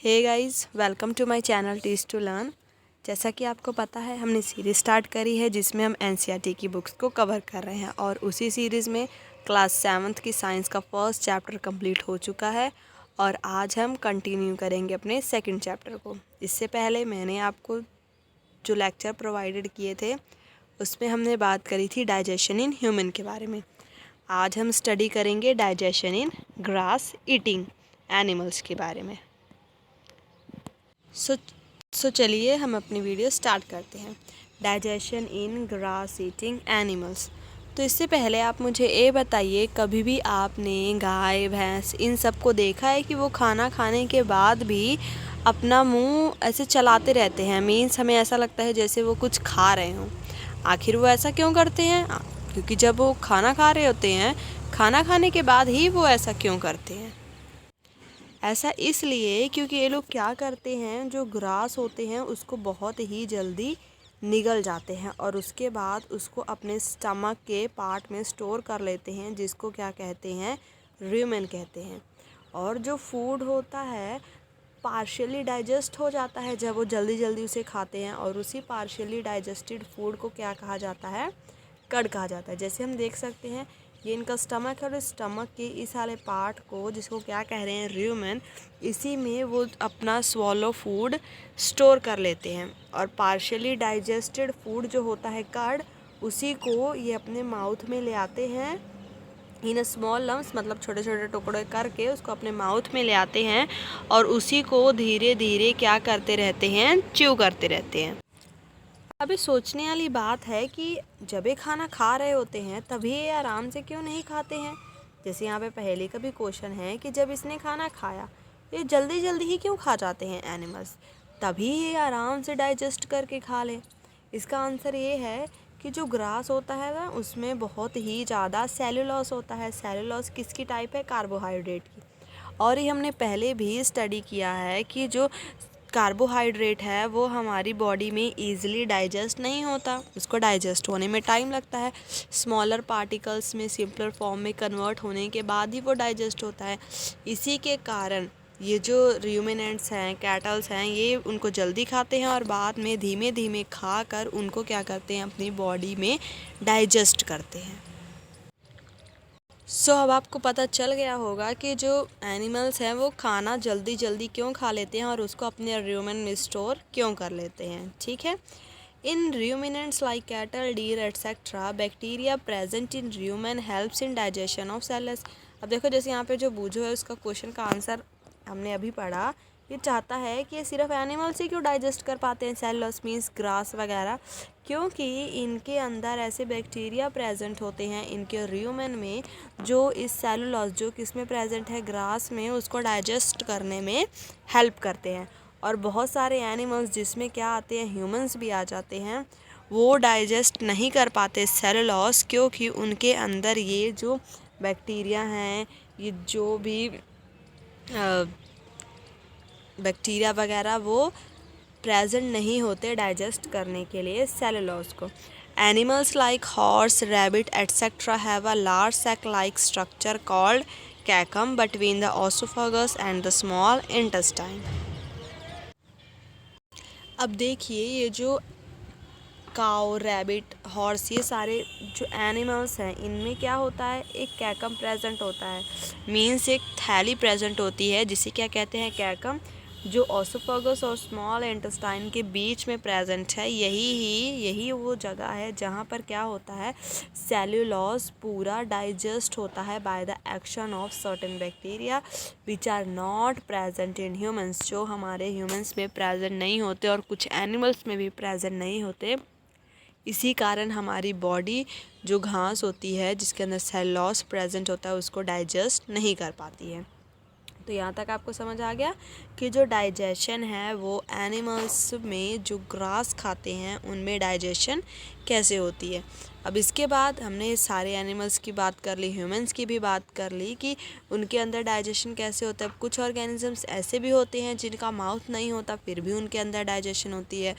Hey guys, welcome to my channel teach to learn. जैसा कि आपको पता है, हमने सीरीज़ स्टार्ट करी है जिसमें हम एनसीईआरटी की बुक्स को कवर कर रहे हैं और उसी सीरीज़ में क्लास 7th की साइंस का फर्स्ट चैप्टर कंप्लीट हो चुका है और आज हम कंटिन्यू करेंगे अपने सेकंड चैप्टर को। इससे पहले मैंने आपको जो लेक्चर प्रोवाइडेड किए थे उसमें हमने बात करी थी डाइजेशन इन ह्यूमन के बारे में। आज हम स्टडी करेंगे डाइजेशन इन ग्रास ईटिंग एनिमल्स के बारे में। सो चलिए हम अपनी वीडियो स्टार्ट करते हैं। डाइजेशन इन ग्रास ईटिंग एनिमल्स। तो इससे पहले आप मुझे ये बताइए, कभी भी आपने गाय भैंस इन सब को देखा है कि वो खाना खाने के बाद भी अपना मुंह ऐसे चलाते रहते हैं? मीन्स हमें ऐसा लगता है जैसे वो कुछ खा रहे हों। आखिर वो ऐसा क्यों करते हैं? क्योंकि जब वो खाना खा रहे होते हैं, खाना खाने के बाद ही वो ऐसा क्यों करते हैं? ऐसा इसलिए क्योंकि ये लोग क्या करते हैं, जो ग्रास होते हैं उसको बहुत ही जल्दी निगल जाते हैं और उसके बाद उसको अपने स्टमक के पार्ट में स्टोर कर लेते हैं, जिसको क्या कहते हैं, रूमेन कहते हैं। और जो फूड होता है पार्शियली डाइजेस्ट हो जाता है जब वो जल्दी जल्दी उसे खाते हैं, और उसी पार्शियली डाइजेस्टेड फूड को क्या कहा जाता है, कड कहा जाता है। जैसे हम देख सकते हैं, ये इनका स्टमक है और स्टमक के इस वाले पार्ट को, जिसको क्या कह रहे हैं, रूमेन, इसी में वो अपना स्वॉलो फूड स्टोर कर लेते हैं। और पार्शियली डाइजेस्टेड फूड जो होता है कर्ड, उसी को ये अपने माउथ में ले आते हैं इन स्मॉल लम्स, मतलब छोटे छोटे टुकड़े करके उसको अपने माउथ में ले आते हैं और उसी को धीरे धीरे क्या करते रहते हैं, च्यू करते रहते हैं। अभी सोचने वाली बात है कि जब ये खाना खा रहे होते हैं तभी ये आराम से क्यों नहीं खाते हैं। जैसे यहाँ पे पहले का भी क्वेश्चन है कि जब इसने खाना खाया, ये जल्दी जल्दी ही क्यों खा जाते हैं एनिमल्स, तभी ये आराम से डाइजेस्ट करके खा लें। इसका आंसर ये है कि जो ग्रास होता है ना, उसमें बहुत ही ज़्यादा सेलुलोज होता है। सेलुलोज किसकी टाइप है? कार्बोहाइड्रेट की। और ये हमने पहले भी स्टडी किया है कि जो कार्बोहाइड्रेट है वो हमारी बॉडी में ईज़िली डाइजेस्ट नहीं होता, उसको डाइजेस्ट होने में टाइम लगता है। स्मॉलर पार्टिकल्स में सिंपलर फॉर्म में कन्वर्ट होने के बाद ही वो डाइजेस्ट होता है। इसी के कारण ये जो रूमिनेंट्स हैं, कैटल्स हैं, ये उनको जल्दी खाते हैं और बाद में धीमे धीमे खा कर उनको क्या करते हैं, अपनी बॉडी में डाइजेस्ट करते हैं। अब आपको पता चल गया होगा कि जो एनिमल्स हैं वो खाना जल्दी जल्दी क्यों खा लेते हैं और उसको अपने रूमेन में स्टोर क्यों कर लेते हैं। ठीक है, in ruminants like cattle, deer etcetera, bacteria present in rumen helps in digestion of cells. अब देखो, जैसे यहाँ पे जो बूझो है उसका क्वेश्चन का आंसर हमने अभी पढ़ा। ये चाहता है कि ये सिर्फ एनिमल्स ही क्यों डाइजेस्ट कर पाते हैं सेलुलोज मीन्स ग्रास वगैरह, क्योंकि इनके अंदर ऐसे बैक्टीरिया प्रेजेंट होते हैं इनके रूमेन में, जो इस सेलुलोज जो किस में प्रेजेंट है, ग्रास में, उसको डाइजेस्ट करने में हेल्प करते हैं। और बहुत सारे एनिमल्स जिसमें क्या आते हैं, ह्यूमंस भी आ जाते हैं, वो डाइजेस्ट नहीं कर पाते सेलुलोज, क्योंकि उनके अंदर ये जो बैक्टीरिया हैं, ये जो भी बैक्टीरिया वगैरह वो प्रेजेंट नहीं होते डाइजेस्ट करने के लिए सेलुलोज को। Animals like horse, rabbit etcetera have a large sac like structure called caecum between the oesophagus and the small intestine. अब देखिए, ये जो काऊ, रैबिट, हॉर्स, ये सारे जो एनिमल्स हैं, इनमें क्या होता है, एक कैकम प्रेजेंट होता है। मीन्स एक थैली प्रेजेंट होती है जिसे क्या कहते हैं, कैकम, जो ओसोफेगस और स्मॉल इंटेस्टाइन के बीच में प्रेजेंट है। यही वो जगह है जहाँ पर क्या होता है, सेल्यूलोज पूरा डाइजेस्ट होता है by the action of certain bacteria which are not present in humans, जो हमारे ह्यूमंस में प्रेजेंट नहीं होते और कुछ एनिमल्स में भी प्रेजेंट नहीं होते। इसी कारण हमारी बॉडी जो घास होती है जिसके अंदर सेलुलोज प्रेजेंट होता है उसको डाइजेस्ट नहीं कर पाती है। तो यहाँ तक आपको समझ आ गया कि जो डाइजेशन है वो एनिमल्स में जो ग्रास खाते हैं उनमें डाइजेशन कैसे होती है। अब इसके बाद हमने सारे एनिमल्स की बात कर ली, ह्यूमंस की भी बात कर ली कि उनके अंदर डाइजेशन कैसे होता है। कुछ ऑर्गेनिजम्स ऐसे भी होते हैं जिनका माउथ नहीं होता, फिर भी उनके अंदर डाइजेशन होती है।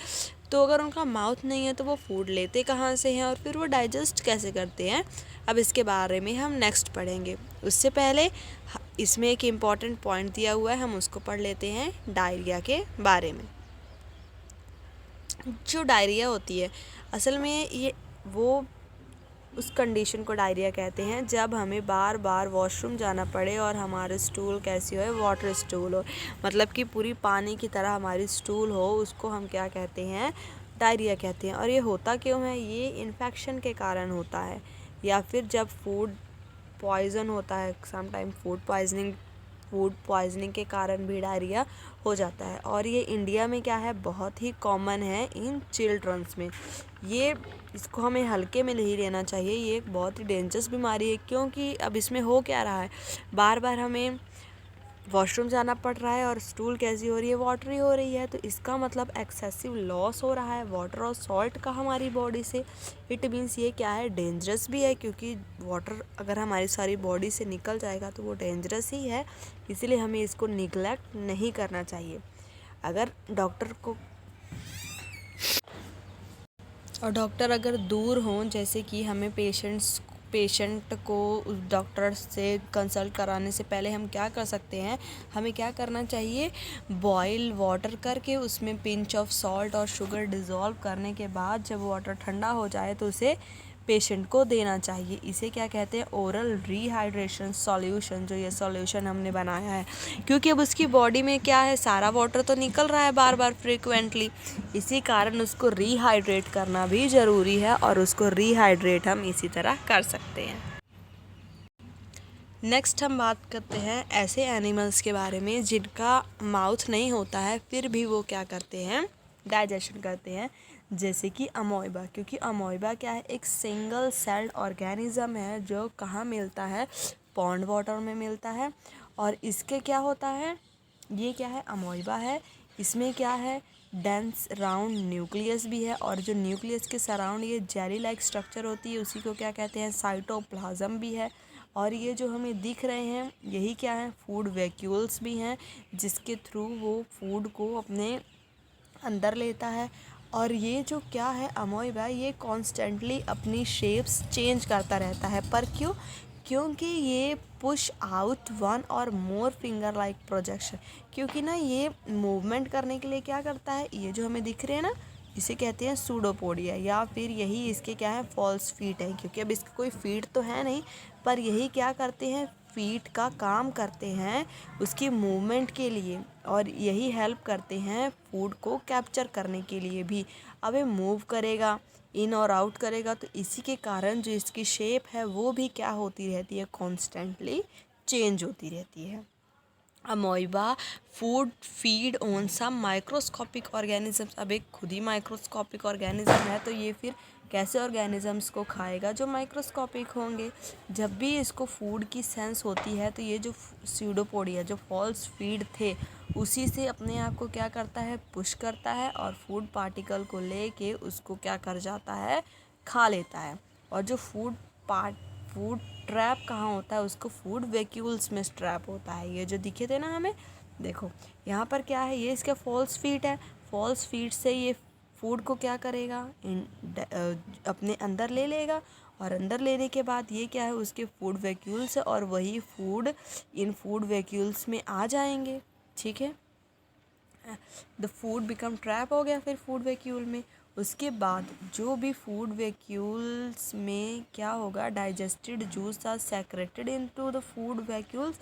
तो अगर उनका माउथ नहीं है तो वो फूड लेते कहाँ से हैं और फिर वो डाइजेस्ट कैसे करते हैं, अब इसके बारे में हम नेक्स्ट पढ़ेंगे। उससे पहले इसमें एक इम्पॉर्टेंट पॉइंट दिया हुआ है, हम उसको पढ़ लेते हैं डायरिया के बारे में। जो डायरिया होती है असल में ये वो उस कंडीशन को डायरिया कहते हैं जब हमें बार बार वॉशरूम जाना पड़े और हमारे स्टूल कैसी हो, वाटर स्टूल हो, मतलब कि पूरी पानी की तरह हमारी स्टूल हो, उसको हम क्या कहते हैं, डायरिया कहते हैं। और ये होता क्यों है, ये इन्फेक्शन के कारण होता है या फिर जब फूड पॉइज़न होता है, समटाइम फूड पॉइजनिंग के कारण भी डायरिया हो जाता है। और ये इंडिया में क्या है, बहुत ही कॉमन है इन चिल्ड्रंस में। ये इसको हमें हल्के में नहीं लेना चाहिए, ये एक बहुत ही डेंजरस बीमारी है। क्योंकि अब इसमें हो क्या रहा है, बार बार हमें वॉशरूम जाना पड़ रहा है और स्टूल कैसी हो रही है, वाटरी हो रही है, तो इसका मतलब एक्सेसिव लॉस हो रहा है वाटर और सॉल्ट का हमारी बॉडी से। इट मीन्स ये क्या है, डेंजरस भी है, क्योंकि वाटर अगर हमारी सारी बॉडी से निकल जाएगा तो वो डेंजरस ही है। इसीलिए हमें इसको निगलेक्ट नहीं करना चाहिए। अगर डॉक्टर अगर दूर हों, जैसे कि हमें पेशेंट को उस डॉक्टर से कंसल्ट कराने से पहले हम क्या कर सकते हैं, हमें क्या करना चाहिए, बॉयल वाटर करके उसमें पिंच ऑफ सॉल्ट और शुगर डिज़ोल्व करने के बाद जब वाटर ठंडा हो जाए तो उसे पेशेंट को देना चाहिए। इसे क्या कहते हैं, ओरल रीहाइड्रेशन सॉल्यूशन। जो ये सॉल्यूशन हमने बनाया है, क्योंकि अब उसकी बॉडी में क्या है, सारा वाटर तो निकल रहा है बार बार फ्रीक्वेंटली, इसी कारण उसको रीहाइड्रेट करना भी ज़रूरी है और उसको रीहाइड्रेट हम इसी तरह कर सकते हैं। नेक्स्ट हम बात करते हैं ऐसे एनिमल्स के बारे में जिनका माउथ नहीं होता है फिर भी वो क्या करते हैं, डाइजेशन करते हैं, जैसे कि अमोइबा। क्योंकि अमोइबा क्या है, एक सिंगल सेल्ड ऑर्गेनिज्म है जो कहाँ मिलता है, पॉन्ड वाटर में मिलता है। और इसके क्या होता है, ये क्या है, अमोइबा है, इसमें क्या है, डेंस राउंड न्यूक्लियस भी है, और जो न्यूक्लियस के सराउंड ये जेली लाइक स्ट्रक्चर होती है उसी को क्या कहते हैं, साइटोप्लाज्म भी है। और ये जो हमें दिख रहे हैं यही क्या है, फूड वैक्यूल्स भी हैं, जिसके थ्रू वो फूड को अपने अंदर लेता है। और ये जो क्या है, अमोइबा, ये कॉन्स्टेंटली अपनी शेप्स चेंज करता रहता है। पर क्यों, क्योंकि ये पुश आउट वन और मोर फिंगर लाइक प्रोजेक्शन। क्योंकि ना ये मूवमेंट करने के लिए क्या करता है, ये जो हमें दिख रहे हैं ना, इसे कहते हैं सूडोपोडिया, या फिर यही इसके क्या है, फॉल्स फीट है। क्योंकि अब इसके कोई फीट तो है नहीं, पर यही क्या करते हैं, फीट का काम करते हैं उसकी मूवमेंट के लिए, और यही हेल्प करते हैं फूड को कैप्चर करने के लिए भी। अब ये मूव करेगा, इन और आउट करेगा, तो इसी के कारण जो इसकी शेप है वो भी क्या होती रहती है, कॉन्स्टेंटली चेंज होती रहती है। Amoeba food feed on some microscopic organisms. अब एक खुद ही माइक्रोस्कोपिक ऑर्गेनिज्म है, तो ये फिर कैसे ऑर्गेनिजम्स को खाएगा, जो माइक्रोस्कोपिक होंगे। जब भी इसको फूड की सेंस होती है तो ये जो स्यूडोपोडिया, जो फॉल्स फीड थे, उसी से अपने आप को क्या करता है, पुश करता है और फूड पार्टिकल को लेके उसको क्या कर जाता है, खा लेता है। और जो फूड ट्रैप कहाँ होता है, उसको फूड वैक्यूल्स में ट्रैप होता है। ये जो दिखे थे ना हमें, देखो यहाँ पर क्या है, ये इसका फॉल्स फीट है। फॉल्स फीट से ये फूड को क्या करेगा, अपने अंदर ले लेगा, और अंदर लेने के बाद ये क्या है, उसके फूड वैक्यूल्स है, और वही फूड इन फूड वैक्यूल्स में आ जाएंगे। ठीक है, द फूड बिकम ट्रैप हो गया फिर फूड वैक्यूल में। उसके बाद जो भी फूड वैक्यूल्स में क्या होगा, digested juice are secreted into the food vacuoles.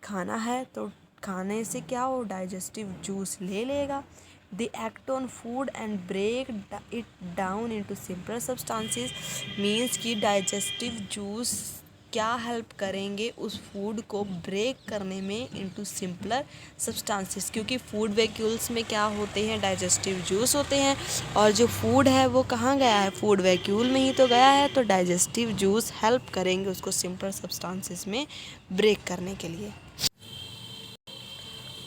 खाना है तो खाने से क्या हो, डाइजेस्टिव जूस ले लेगा। They act on food and break it down into simpler substances. Means कि डाइजेस्टिव जूस क्या हेल्प करेंगे उस फूड को ब्रेक करने में इनटू सिंपलर सब्सटेंसेस। क्योंकि फूड वैक्यूल्स में क्या होते हैं, डाइजेस्टिव जूस होते हैं, और जो फूड है वो कहाँ गया है, फूड वैक्यूल में ही तो गया है। तो डाइजेस्टिव जूस हेल्प करेंगे उसको सिंपलर सब्सटेंसेस में ब्रेक करने के लिए।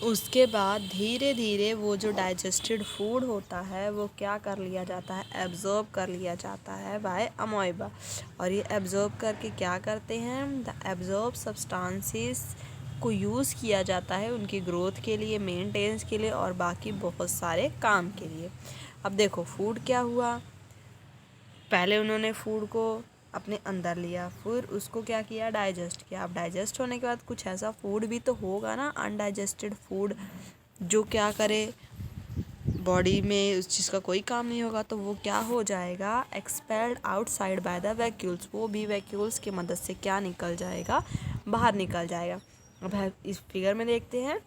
उसके बाद धीरे धीरे वो जो डाइजेस्टेड फूड होता है वो क्या कर लिया जाता है, एब्जॉर्ब कर लिया जाता है बाय अमोइबा। और ये एब्जॉर्ब करके क्या करते हैं, द एब्जॉर्ब सब्सटेंसेस को यूज़ किया जाता है उनकी ग्रोथ के लिए, मेंटेनेंस के लिए और बाकी बहुत सारे काम के लिए। अब देखो फूड क्या हुआ, पहले उन्होंने फूड को अपने अंदर लिया, फिर उसको क्या किया, डाइजेस्ट किया। अब डाइजेस्ट होने के बाद कुछ ऐसा फूड भी तो होगा ना, अनडाइजेस्टेड फूड, जो क्या करे, बॉडी में उस चीज़ का कोई काम नहीं होगा, तो वो क्या हो जाएगा, expelled outside by the vacuoles. वो भी वैक्यूल्स की मदद से क्या निकल जाएगा, बाहर निकल जाएगा। अब इस फिगर में देखते हैं,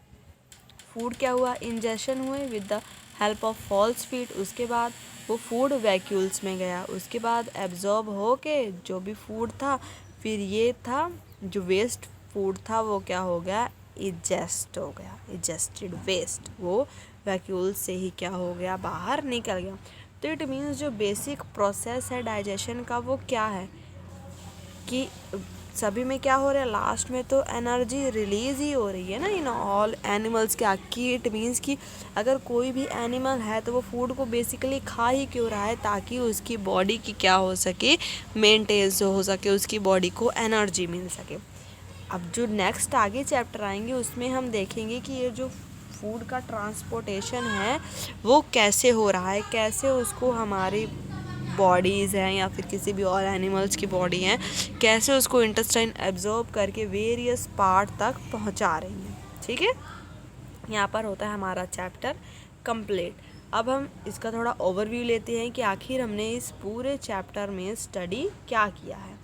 फूड क्या हुआ, इंजेक्शन हुए with the help of false feet. उसके बाद वो फूड वैक्यूल्स में गया, उसके बाद एब्जॉर्ब हो के जो भी फूड था, फिर ये था जो वेस्ट फूड था वो क्या हो गया, इजेस्ट हो गया, इजेस्टेड वेस्ट, वो वैक्यूल से ही क्या हो गया, बाहर निकल गया। तो इट मीन्स जो बेसिक प्रोसेस है डाइजेशन का वो क्या है कि सभी में क्या हो रहा है, लास्ट में तो एनर्जी रिलीज ही हो रही है ना इन ऑल एनिमल्स क्या की। इट मीन्स कि अगर कोई भी एनिमल है तो वो फूड को बेसिकली खा ही क्यों रहा है, ताकि उसकी बॉडी की क्या हो सके, मेंटेन हो सके, उसकी बॉडी को एनर्जी मिल सके। अब जो नेक्स्ट आगे चैप्टर आएंगे उसमें हम देखेंगे कि ये जो फूड का ट्रांसपोर्टेशन है वो कैसे हो रहा है, कैसे उसको हमारी बॉडीज़ हैं या फिर किसी भी और एनिमल्स की बॉडी हैं, कैसे उसको इंटेस्टाइन एब्जॉर्ब करके वेरियस पार्ट तक पहुंचा रही हैं। ठीक है, यहाँ पर होता है हमारा चैप्टर कंप्लीट। अब हम इसका थोड़ा ओवरव्यू लेते हैं कि आखिर हमने इस पूरे चैप्टर में स्टडी क्या किया है,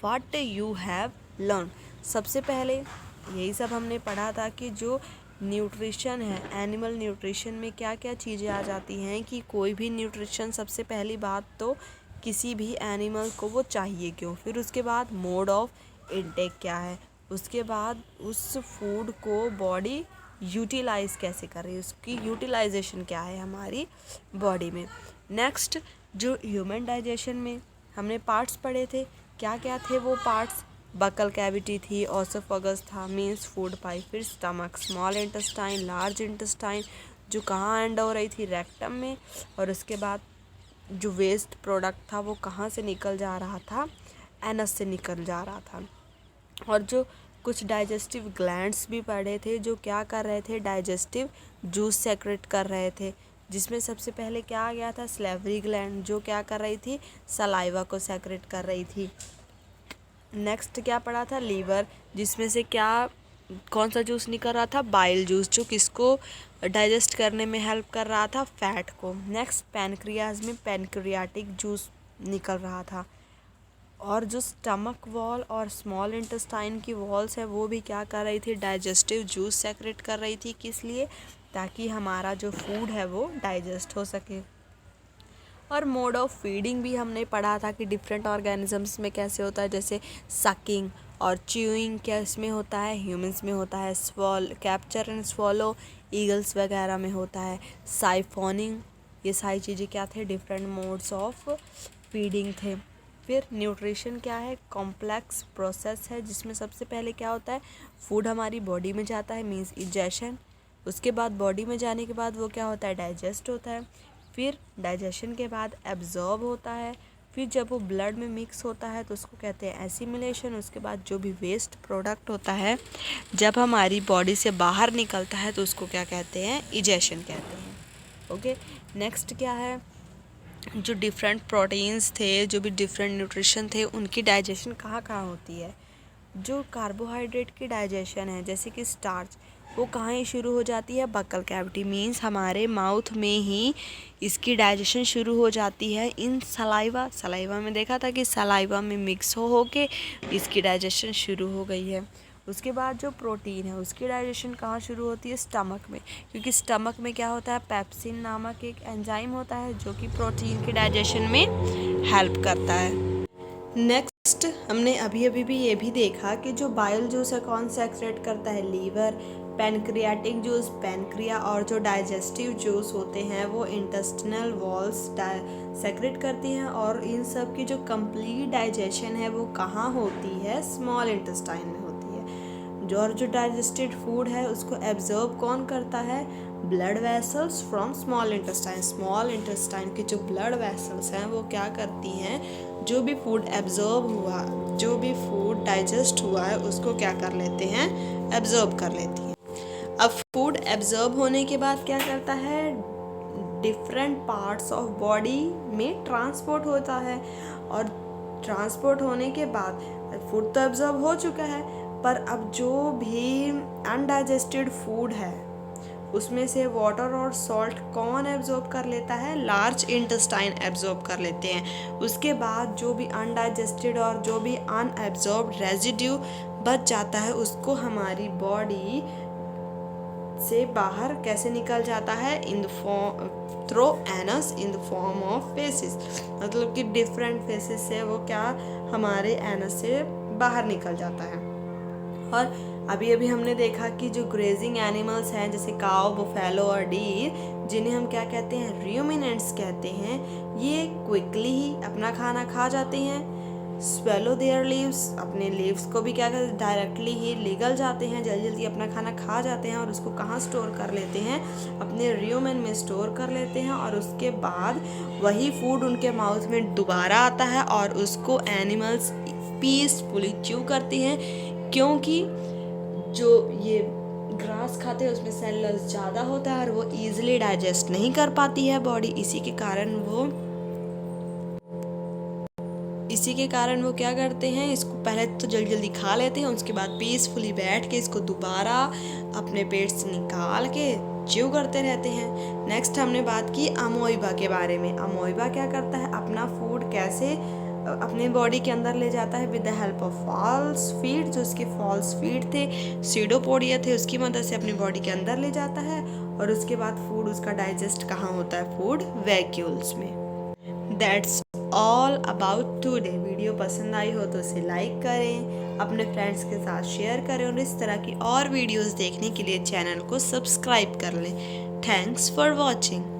व्हाट यू हैव लर्न। सबसे पहले यही सब हमने पढ़ा था कि जो न्यूट्रिशन है, एनिमल न्यूट्रिशन में क्या क्या चीज़ें आ जाती हैं, कि कोई भी न्यूट्रिशन सबसे पहली बात तो किसी भी एनिमल को वो चाहिए क्यों, फिर उसके बाद मोड ऑफ इनटेक क्या है, उसके बाद उस फूड को बॉडी यूटिलाइज कैसे कर रही है, उसकी यूटिलाइजेशन क्या है हमारी बॉडी में। नेक्स्ट जो ह्यूमन डाइजेशन में हमने पार्ट्स पढ़े थे, क्या क्या थे वो पार्ट्स, बकल कैविटी थी, ओसोफेगस था, मीन्स फूड पाइप, फिर stomach, small intestine, large intestine जो कहाँ एंड हो रही थी, रेक्टम में, और उसके बाद जो वेस्ट प्रोडक्ट था वो कहाँ से निकल जा रहा था, एनस से निकल जा रहा था। और जो कुछ डाइजेस्टिव ग्लैंड्स भी पढ़े थे जो क्या कर रहे थे, डाइजेस्टिव जूस सेक्रेट कर रहे थे, जिसमें सबसे पहले क्या आ गया था, सलेवरी ग्लैंड जो क्या कर रही थी, सलाइवा को सेक्रेट कर रही थी। नेक्स्ट क्या पढ़ा था, लीवर, जिसमें से क्या कौन सा जूस निकल रहा था, बाइल जूस, जो किसको डाइजेस्ट करने में हेल्प कर रहा था, फैट को। नेक्स्ट पैनक्रियाज में पैनक्रियाटिक जूस निकल रहा था। और जो स्टमक वॉल और स्मॉल इंटेस्टाइन की वॉल्स है वो भी क्या कर रही थी, डाइजेस्टिव जूस सेक्रेट कर रही थी, किस लिए, ताकि हमारा जो फूड है वो डाइजेस्ट हो सके। और मोड ऑफ फीडिंग भी हमने पढ़ा था कि डिफरेंट ऑर्गेनिजम्स में कैसे होता है, जैसे सकिंग और च्यूइंग क्या इसमें होता है, ह्यूमंस में होता है, कैप्चर एंड स्वॉलो ईगल्स वगैरह में होता है, साइफोनिंग, ये सारी चीज़ें क्या थे, डिफरेंट मोड्स ऑफ फीडिंग थे। फिर न्यूट्रिशन क्या है, कॉम्प्लेक्स प्रोसेस है, जिसमें सबसे पहले क्या होता है, फूड हमारी बॉडी में जाता है, मीन्स इजेशन, उसके बाद बॉडी में जाने के बाद वो क्या होता है, डाइजेस्ट होता है, फिर डाइजेशन के बाद एब्जॉर्ब होता है, फिर जब वो ब्लड में मिक्स होता है तो उसको कहते हैं एसिमिलेशन। उसके बाद जो भी वेस्ट प्रोडक्ट होता है जब हमारी बॉडी से बाहर निकलता है तो उसको क्या कहते हैं, इजेशन कहते हैं। ओके, नेक्स्ट क्या है, जो डिफरेंट प्रोटीन्स थे, जो भी डिफरेंट न्यूट्रिशन थे, उनकी डाइजेशन कहाँ कहाँ होती है। जो कार्बोहाइड्रेट की डाइजेशन है जैसे कि स्टार्च, वो कहाँ ही शुरू हो जाती है, बकल कैविटी, मीन्स हमारे माउथ में ही इसकी डाइजेशन शुरू हो जाती है इन सलाइवा। सलाइवा में देखा था कि सलाइवा में मिक्स हो के इसकी डाइजेशन शुरू हो गई है। उसके बाद जो प्रोटीन है उसकी डाइजेशन कहाँ शुरू होती है, स्टमक में, क्योंकि स्टमक में क्या होता है, पेप्सिन नामक एक एंजाइम होता है जो कि प्रोटीन की डाइजेशन में हेल्प करता है। नेक्स्ट हमने अभी भी ये भी देखा कि जो बाइल जूस है कौन सा एक्सक्रीट करता है, लीवर, पैनक्रियाटिक जूस पैनक्रिया, और जो डाइजेस्टिव जूस होते हैं वो इंटेस्टिनल वॉल्स सेक्रेट करती हैं। और इन सब की जो कंप्लीट डाइजेशन है वो कहाँ होती है, स्मॉल इंटेस्टाइन में होती है। जो डाइजेस्टेड फूड है उसको एब्जॉर्ब कौन करता है, blood vessels from small intestine. Small intestine के जो ब्लड वेसल्स हैं वो क्या करती हैं, जो भी फूड एब्जॉर्ब हुआ, जो भी फूड डाइजेस्ट हुआ है उसको क्या कर लेते हैं, एब्जॉर्ब कर लेती हैं। अब फूड एब्जॉर्ब होने के बाद क्या करता है, डिफरेंट पार्ट्स ऑफ बॉडी में ट्रांसपोर्ट होता है। और ट्रांसपोर्ट होने के बाद फूड तो एब्जॉर्ब हो चुका है, पर अब जो भी अनडाइजेस्टेड फूड है उसमें से वाटर और सॉल्ट कौन एब्जॉर्ब कर लेता है? लार्ज इंटेस्टाइन एब्जॉर्ब कर लेते हैं। उसके बाद जो भी अनडाइजेस्टेड और जो भी अनएब्जॉर्ब्ड रेजिड्यू बच जाता है उसको हमारी बॉडी से बाहर कैसे निकल जाता है? In the form through anus in the form of faces, मतलब कि डिफरेंट फेसिस से वो क्या हमारे एनस से बाहर निकल जाता है। और अभी अभी हमने देखा कि जो ग्रेजिंग एनिमल्स हैं जैसे काऊ, बुफेलो और डीर, जिन्हें हम क्या कहते हैं? रूमिनेंट्स कहते हैं, ये क्विकली ही अपना खाना खा जाते हैं। स्वेलो देयर लीव्स, अपने लीव्स को भी क्या करते? डायरेक्टली ही निगल जाते हैं, जल्दी जल्दी अपना खाना खा जाते हैं और उसको कहाँ स्टोर कर लेते हैं? अपने रूमेन में स्टोर कर लेते हैं। और उसके बाद वही फूड उनके माउथ में दोबारा आता है और उसको एनिमल्स पीसफुली च्यू करते हैं, क्योंकि जो ये ग्रास खाते हैं उसमें सेलुलोज ज़्यादा होता है और वो ईजिली डाइजेस्ट नहीं कर पाती है बॉडी। इसी के कारण वो क्या करते हैं? इसको पहले तो जल्दी जल्दी खा लेते हैं, उसके बाद पीसफुली बैठ के इसको दोबारा अपने पेट से निकाल के च्यू करते रहते हैं। नेक्स्ट हमने बात की अमोइबा के बारे में। अमोइबा क्या करता है? अपना फूड कैसे अपने बॉडी के अंदर ले जाता है? With the help of false feet, जो उसके फॉल्स फीट थे, सीडोपोडिया थे, उसकी मदद से अपनी बॉडी के अंदर ले जाता है। और उसके बाद फूड उसका डाइजेस्ट कहाँ होता है? फूड वैक्यूल्स में। That's all about today. Video पसंद आई हो तो इसे लाइक करें, अपने फ्रेंड्स के साथ शेयर करें और इस तरह की और वीडियोस देखने के लिए चैनल को सब्सक्राइब कर लें। Thanks for watching.